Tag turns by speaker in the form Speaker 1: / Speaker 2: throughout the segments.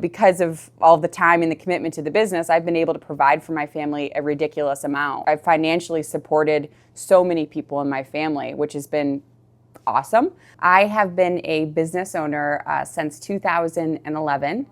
Speaker 1: Because of all the time and the commitment to the business, I've been able to provide for my family a ridiculous amount. I've financially supported so many people in my family, which has been awesome. I have been a business owner since 2011,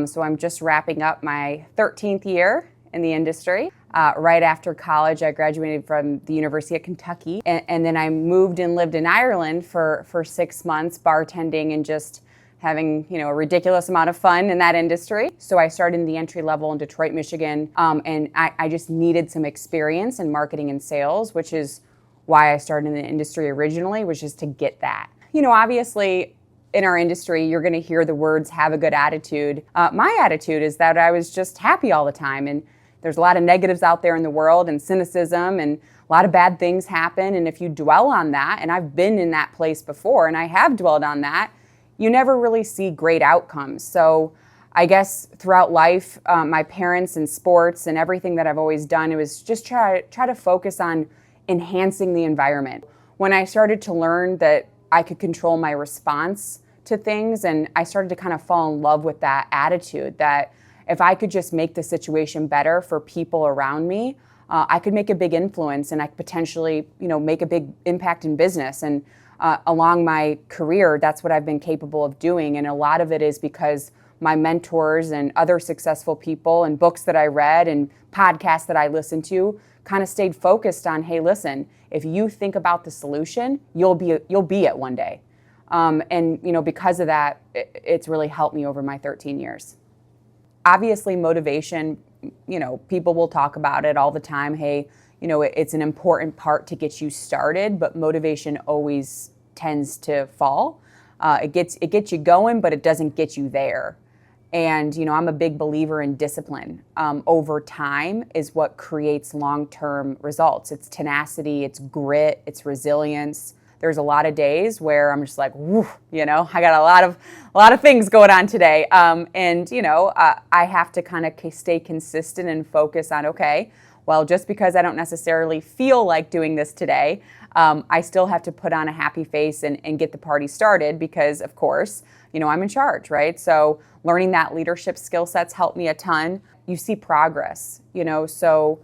Speaker 1: so I'm just wrapping up my 13th year in the industry. Right after college, I graduated from the University of Kentucky, and then I moved and lived in Ireland for 6 months, bartending and just having a ridiculous amount of fun in that industry. So I started in the entry level in Detroit, Michigan, and I just needed some experience in marketing and sales, which is why I started in the industry originally, which is to get that. Obviously, in our industry, you're going to hear the words, have a good attitude. My attitude is that I was just happy all the time, and there's a lot of negatives out there in the world and cynicism, and a lot of bad things happen, and if you dwell on that, and I've been in that place before, and I have dwelled on that, you never really see great outcomes. So I guess throughout life, my parents and sports and everything that I've always done, it was just try to focus on enhancing the environment. When I started to learn that I could control my response to things, and I started to kind of fall in love with that attitude, that if I could just make the situation better for people around me, I could make a big influence, and I could potentially, make a big impact in business. And along my career, that's what I've been capable of doing. And a lot of it is because my mentors and other successful people and books that I read and podcasts that I listened to kind of stayed focused on, hey, listen, if you think about the solution, you'll be it one day. And because of that, it's really helped me over my 13 years. Obviously, motivation, people will talk about it all the time. Hey, it's an important part to get you started, but motivation always tends to fall. It gets you going, but it doesn't get you there. And, I'm a big believer in discipline. Over time is what creates long-term results. It's tenacity, it's grit, it's resilience. There's a lot of days where I'm just like, whew, I got a lot of things going on today. I have to kind of stay consistent and focus on, okay, well, just because I don't necessarily feel like doing this today, I still have to put on a happy face and get the party started because, of course, I'm in charge, right? So learning that leadership skill sets helped me a ton. You see progress, so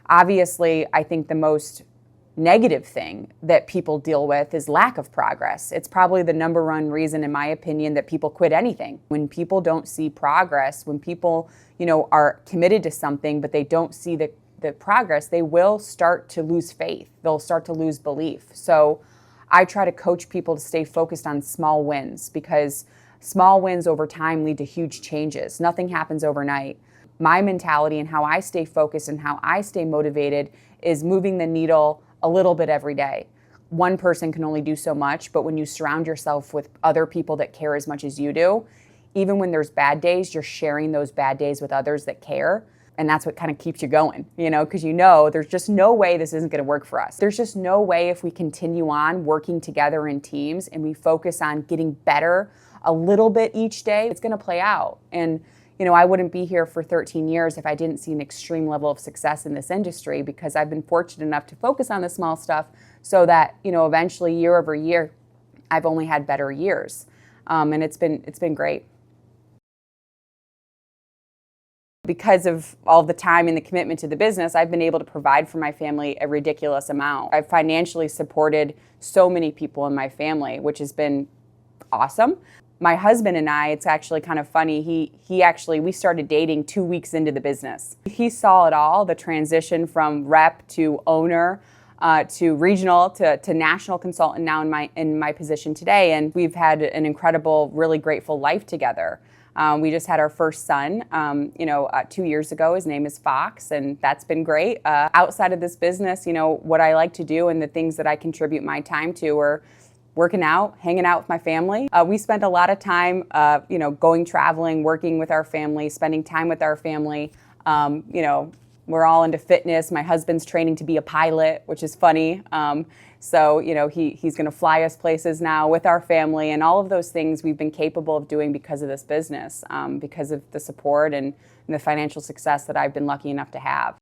Speaker 1: obviously I think the most negative thing that people deal with is lack of progress. It's probably the number one reason, in my opinion, that people quit anything. When people don't see progress, when people, are committed to something, but they don't see the progress, they will start to lose faith. They'll start to lose belief. So I try to coach people to stay focused on small wins because small wins over time lead to huge changes. Nothing happens overnight. My mentality and how I stay focused and how I stay motivated is moving the needle a little bit every day. One person can only do so much, but when you surround yourself with other people that care as much as you do, even when there's bad days, you're sharing those bad days with others that care. And that's what kind of keeps you going, because there's just no way this isn't going to work for us. There's just no way if we continue on working together in teams and we focus on getting better a little bit each day, it's going to play out. And, I wouldn't be here for 13 years if I didn't see an extreme level of success in this industry because I've been fortunate enough to focus on the small stuff so that, eventually year over year, I've only had better years. And it's been great. Because of all the time and the commitment to the business, I've been able to provide for my family a ridiculous amount. I've financially supported so many people in my family, which has been awesome. My husband and I, it's actually kind of funny, we started dating 2 weeks into the business. He saw it all, the transition from rep to owner, to regional to national consultant now in my position today, and we've had an incredible, really grateful life together. We just had our first son, 2 years ago. His name is Fox, and that's been great. Outside of this business, what I like to do and the things that I contribute my time to are working out, hanging out with my family. We spend a lot of time, going traveling, working with our family, spending time with our family. We're all into fitness. My husband's training to be a pilot, which is funny. So, he's going to fly us places now with our family, and all of those things we've been capable of doing because of this business, because of the support and the financial success that I've been lucky enough to have.